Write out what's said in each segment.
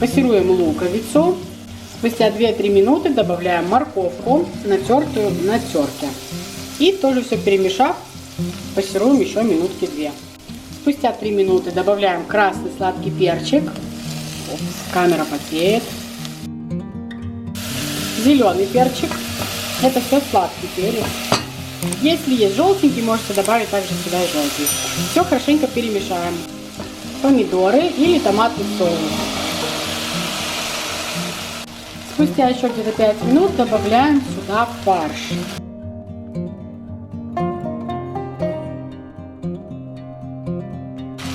Пассируем луковицу. Спустя 2-3 минуты добавляем морковку, натертую на терке. И тоже все перемешав, пассируем еще минутки 2. Спустя 3 минуты добавляем красный сладкий перчик. Камера потеет. Зеленый перчик. Это все сладкий перец. Если есть желтенький, можете добавить также сюда и желтый. Все хорошенько перемешаем. Помидоры или томатный соус. Спустя еще где-то 5 минут добавляем сюда фарш.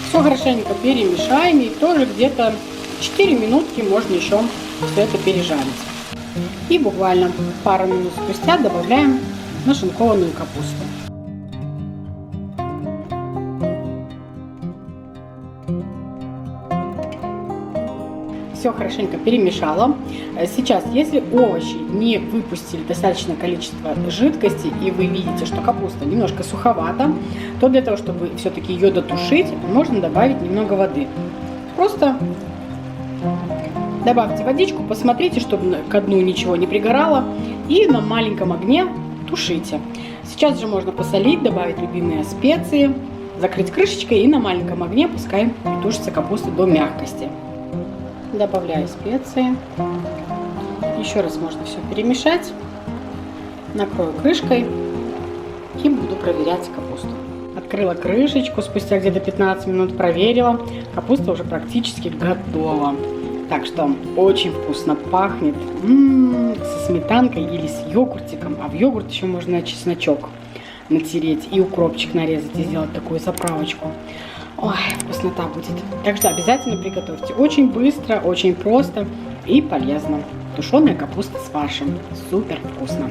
Все хорошенько перемешаем, и тоже где-то 4 минутки можно еще все это пережарить. И буквально пару минут спустя добавляем нашинкованную капусту. Все хорошенько перемешала. Сейчас, если овощи не выпустили достаточное количество жидкости, и вы видите, что капуста немножко суховата, то для того, чтобы все-таки ее дотушить, можно добавить немного воды. Просто добавьте водичку, посмотрите, чтобы ко дну ничего не пригорало, и на маленьком огне тушите. Сейчас же можно посолить, добавить любимые специи, закрыть крышечкой и на маленьком огне пускай тушится капуста до мягкости. Добавляю специи. Еще раз можно все перемешать. Накрою крышкой и буду проверять капусту. Открыла крышечку, спустя где-то 15 минут проверила. Капуста уже практически готова. Так что очень вкусно пахнет. Со сметанкой или с йогуртиком. А в йогурт еще можно чесночок натереть и укропчик нарезать и сделать такую заправочку. Ой, вкуснота будет. Так что обязательно приготовьте. Очень быстро, очень просто и полезно. Тушеная капуста с фаршем. Супер вкусно.